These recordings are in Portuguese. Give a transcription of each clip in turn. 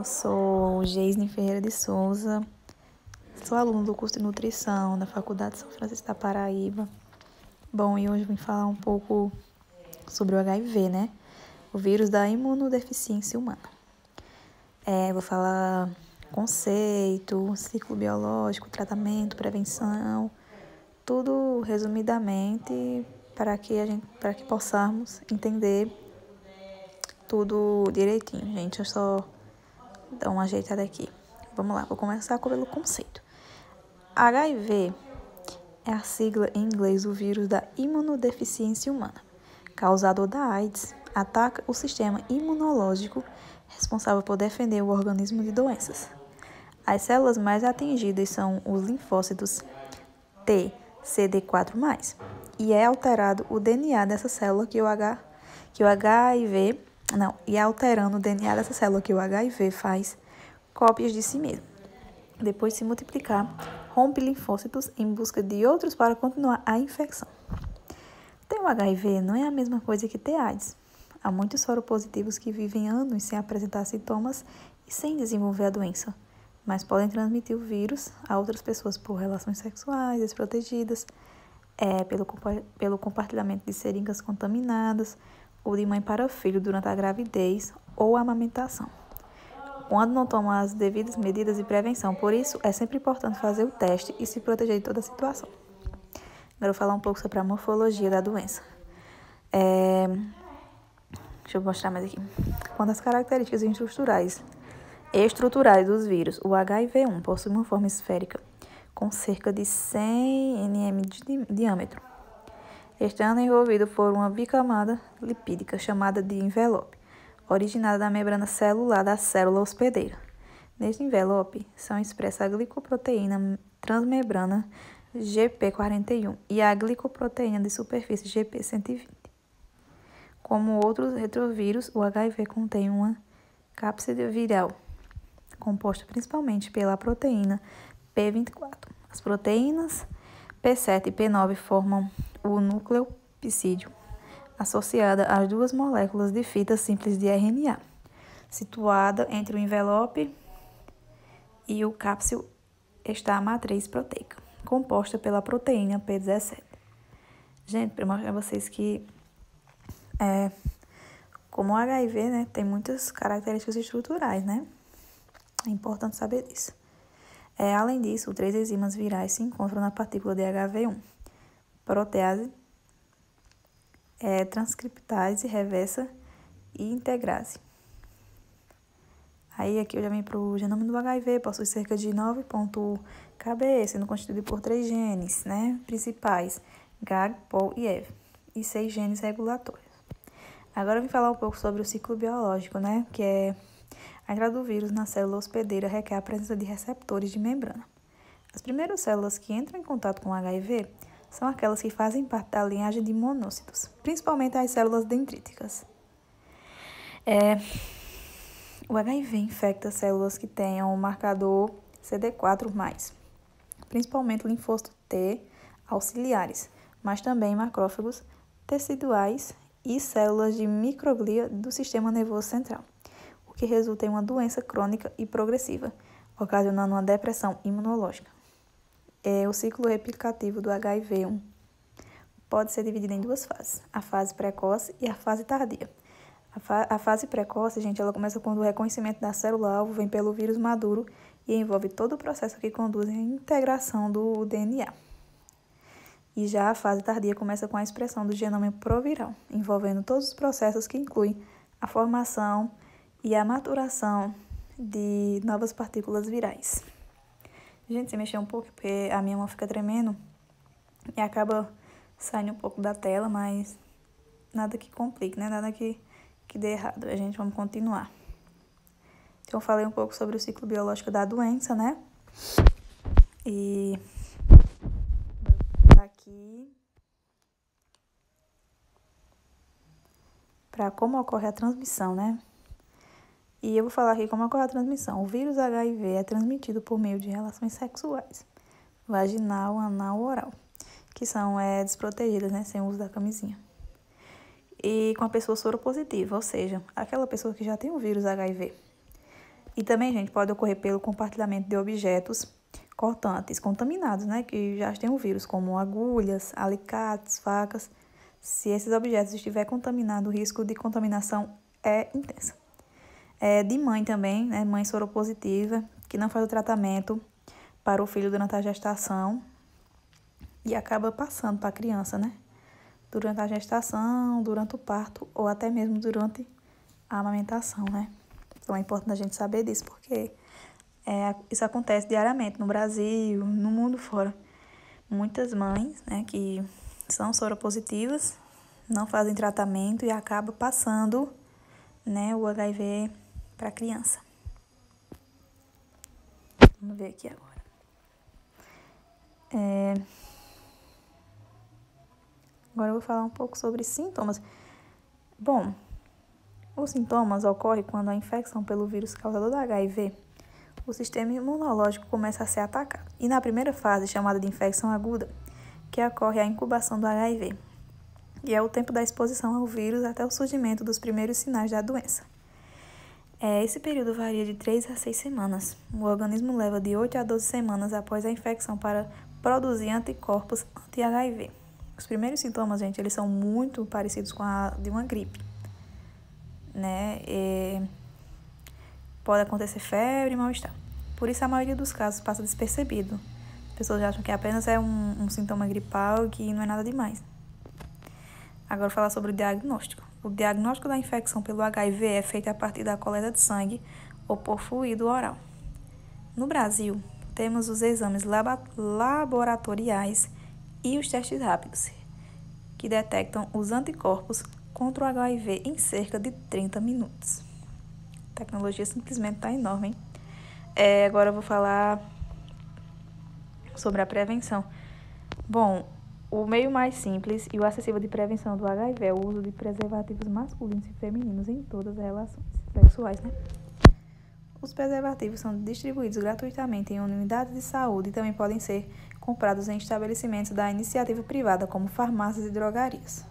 Eu sou Geisne Ferreira de Souza, sou aluna do curso de Nutrição da Faculdade São Francisco da Paraíba. Bom, e hoje eu vim falar um pouco sobre o HIV, né? O vírus da imunodeficiência humana. Vou falar conceito, ciclo biológico, tratamento, prevenção, tudo resumidamente para que possamos entender tudo direitinho, gente. Eu só dar uma ajeitada aqui. Vamos lá, vou começar pelo conceito. HIV é a sigla em inglês do vírus da imunodeficiência humana. Causador da AIDS, ataca o sistema imunológico responsável por defender o organismo de doenças. As células mais atingidas são os linfócitos T, CD4+, e é alterado o DNA dessa célula alterando o DNA dessa célula que o HIV faz cópias de si mesmo. Depois de se multiplicar, rompe linfócitos em busca de outros para continuar a infecção. Ter o HIV não é a mesma coisa que ter AIDS. Há muitos soropositivos que vivem anos sem apresentar sintomas e sem desenvolver a doença, mas podem transmitir o vírus a outras pessoas por relações sexuais desprotegidas, pelo compartilhamento de seringas contaminadas, ou de mãe para filho durante a gravidez ou a amamentação, quando não tomam as devidas medidas de prevenção. Por isso, é sempre importante fazer o teste e se proteger de toda a situação. Agora eu vou falar um pouco sobre a morfologia da doença. Deixa eu mostrar mais aqui. Quanto às características estruturais dos vírus, o HIV-1 possui uma forma esférica com cerca de 100 nm de diâmetro, estando envolvido por uma bicamada lipídica chamada de envelope, originada da membrana celular da célula hospedeira. Neste envelope são expressas a glicoproteína transmembrana GP41 e a glicoproteína de superfície GP120. Como outros retrovírus, o HIV contém uma cápside viral, composta principalmente pela proteína P24. As proteínas P7 e P9 formam o nucleopsídeo, associada às duas moléculas de fita simples de RNA, situada entre o envelope e o cápside está a matriz proteica, composta pela proteína P17. Gente, para mostrar a vocês que como o HIV, né, tem muitas características estruturais, né? É importante saber disso. Além disso, 3 enzimas virais se encontram na partícula de HIV-1. Protease, transcriptase reversa e integrase. Aí aqui eu já vim para o genoma do HIV, possui cerca de 9 kb, sendo constituído por 3 genes, né, principais, GAG, POL e EV, e 6 genes regulatórios. Agora eu vim falar um pouco sobre o ciclo biológico, né, que é a entrada do vírus na célula hospedeira requer a presença de receptores de membrana. As primeiras células que entram em contato com o HIV são aquelas que fazem parte da linhagem de monócitos, principalmente as células dendríticas. O HIV infecta células que tenham o marcador CD4+, principalmente linfócitos T auxiliares, mas também macrófagos teciduais e células de microglia do sistema nervoso central, o que resulta em uma doença crônica e progressiva, ocasionando uma depressão imunológica. O ciclo replicativo do HIV-1 pode ser dividido em 2 fases, a fase precoce e a fase tardia. A fase precoce, gente, ela começa quando o reconhecimento da célula-alvo vem pelo vírus maduro e envolve todo o processo que conduz à integração do DNA. E já a fase tardia começa com a expressão do genoma proviral, envolvendo todos os processos que incluem a formação e a maturação de novas partículas virais. Gente, se mexer um pouco, porque a minha mão fica tremendo e acaba saindo um pouco da tela, mas nada que complique, né? Nada que dê errado. A gente vamos continuar. Então, eu falei um pouco sobre o ciclo biológico da doença, né? E aqui para como ocorre a transmissão, né? E eu vou falar aqui como ocorre a transmissão. O vírus HIV é transmitido por meio de relações sexuais, vaginal, anal ou oral, que são desprotegidas, né? Sem o uso da camisinha. E com a pessoa soropositiva, ou seja, aquela pessoa que já tem o vírus HIV. E também, gente, pode ocorrer pelo compartilhamento de objetos cortantes contaminados, né, que já têm o vírus, como agulhas, alicates, facas. Se esses objetos estiverem contaminados, o risco de contaminação é intenso. De mãe também, né, mãe soropositiva, que não faz o tratamento para o filho durante a gestação e acaba passando para a criança, né, durante a gestação, durante o parto ou até mesmo durante a amamentação, né. Então é importante a gente saber disso, porque isso acontece diariamente no Brasil, no mundo fora. Muitas mães, né, que são soropositivas, não fazem tratamento e acabam passando, né, o HIV para a criança. Vamos ver aqui agora. Agora eu vou falar um pouco sobre sintomas. Bom, os sintomas ocorrem quando a infecção pelo vírus causador do HIV, o sistema imunológico começa a ser atacado. E na primeira fase, chamada de infecção aguda, que ocorre a incubação do HIV, e é o tempo da exposição ao vírus até o surgimento dos primeiros sinais da doença. Esse período varia de 3 a 6 semanas. O organismo leva de 8 a 12 semanas após a infecção para produzir anticorpos anti-HIV. Os primeiros sintomas, gente, eles são muito parecidos com a de uma gripe, né? Pode acontecer febre e mal-estar. Por isso, a maioria dos casos passa despercebido. As pessoas acham que apenas é um sintoma gripal e que não é nada demais. Agora, vou falar sobre o diagnóstico. O diagnóstico da infecção pelo HIV é feito a partir da coleta de sangue ou por fluido oral. No Brasil, temos os exames laboratoriais e os testes rápidos, que detectam os anticorpos contra o HIV em cerca de 30 minutos. A tecnologia simplesmente está enorme, hein? Agora eu vou falar sobre a prevenção. Bom, o meio mais simples e o acessível de prevenção do HIV é o uso de preservativos masculinos e femininos em todas as relações sexuais, né? Os preservativos são distribuídos gratuitamente em unidades de saúde e também podem ser comprados em estabelecimentos da iniciativa privada, como farmácias e drogarias.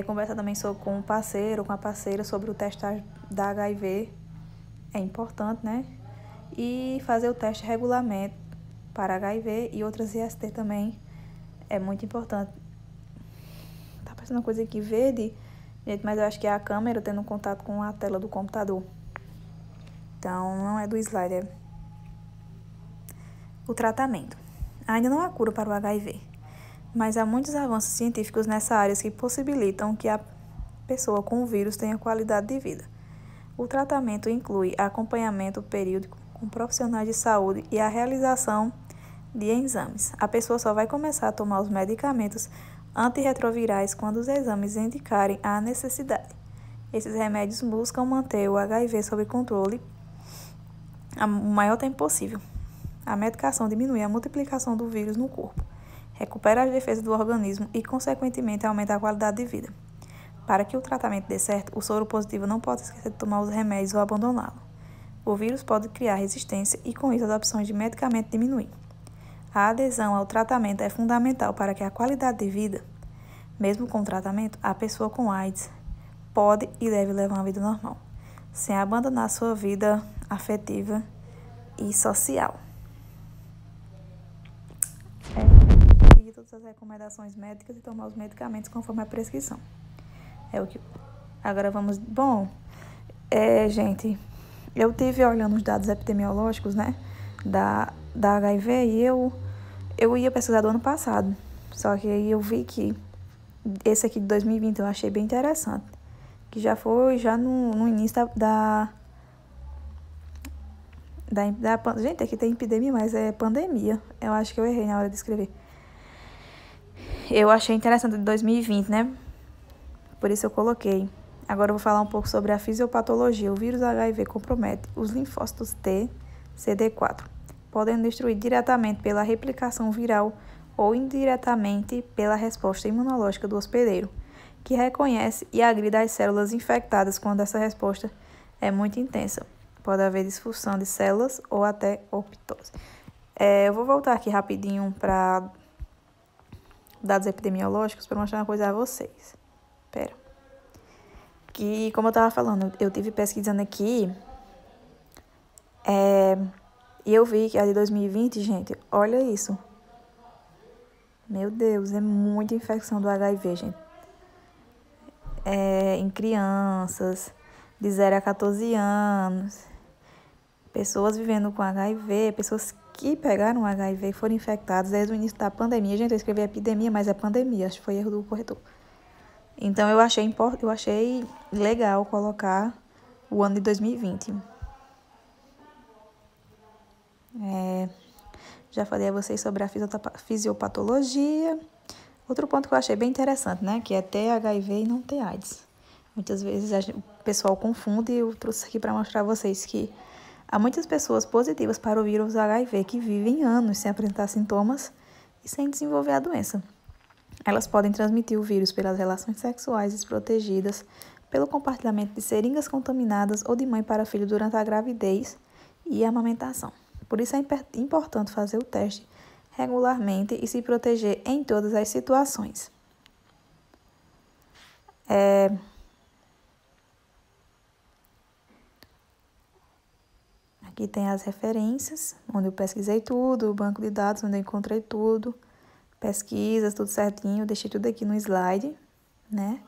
Conversa também com o parceiro ou com a parceira sobre o teste da HIV, é importante, né? E fazer o teste regularmente para HIV e outras IST também é muito importante. Tá parecendo uma coisa aqui verde, gente, mas eu acho que é a câmera tendo contato com a tela do computador. Então, não é do slide, o tratamento. Ainda não há cura para o HIV, mas há muitos avanços científicos nessa área que possibilitam que a pessoa com o vírus tenha qualidade de vida. O tratamento inclui acompanhamento períodico com profissionais de saúde e a realização de exames. A pessoa só vai começar a tomar os medicamentos antirretrovirais quando os exames indicarem a necessidade. Esses remédios buscam manter o HIV sob controle o maior tempo possível. A medicação diminui a multiplicação do vírus no corpo, recupera as defesas do organismo e, consequentemente, aumenta a qualidade de vida. Para que o tratamento dê certo, o soro positivo não pode esquecer de tomar os remédios ou abandoná-lo. O vírus pode criar resistência e, com isso, as opções de medicamento diminuem. A adesão ao tratamento é fundamental para que a qualidade de vida, mesmo com o tratamento, a pessoa com AIDS pode e deve levar uma vida normal, sem abandonar sua vida afetiva e social. Seguir todas as recomendações médicas e tomar os medicamentos conforme a prescrição. Agora vamos... Bom, gente, eu tive olhando os dados epidemiológicos, né, da HIV e eu ia pesquisar do ano passado. Só que aí eu vi que esse aqui de 2020 eu achei bem interessante. Que já foi no início da gente, aqui tem epidemia, mas é pandemia. Eu acho que eu errei na hora de escrever. Eu achei interessante de 2020, né? Por isso eu coloquei. Agora eu vou falar um pouco sobre a fisiopatologia. O vírus HIV compromete os linfócitos T, CD4, podendo destruir diretamente pela replicação viral ou indiretamente pela resposta imunológica do hospedeiro, que reconhece e agride as células infectadas quando essa resposta é muito intensa. Pode haver disfunção de células ou até apoptose. Eu vou voltar aqui rapidinho para dados epidemiológicos para mostrar uma coisa a vocês. Que, como eu estava falando, eu tive pesquisando aqui E eu vi que a de 2020, gente, olha isso. Meu Deus, é muita infecção do HIV, gente. Em crianças de 0 a 14 anos, pessoas vivendo com HIV, pessoas que pegaram HIV e foram infectadas desde o início da pandemia. Gente, eu escrevi epidemia, mas é pandemia, acho que foi erro do corretor. Então, eu achei legal colocar o ano de 2020. Já falei a vocês sobre a fisiopatologia. Outro ponto que eu achei bem interessante, né? Que é ter HIV e não ter AIDS. Muitas vezes o pessoal confunde, e eu trouxe aqui para mostrar a vocês que há muitas pessoas positivas para o vírus HIV que vivem anos sem apresentar sintomas e sem desenvolver a doença. Elas podem transmitir o vírus pelas relações sexuais desprotegidas, pelo compartilhamento de seringas contaminadas ou de mãe para filho durante a gravidez e a amamentação. Por isso é importante fazer o teste regularmente e se proteger em todas as situações. Aqui tem as referências, onde eu pesquisei tudo, o banco de dados, onde eu encontrei tudo, pesquisas, tudo certinho. Eu deixei tudo aqui no slide, né?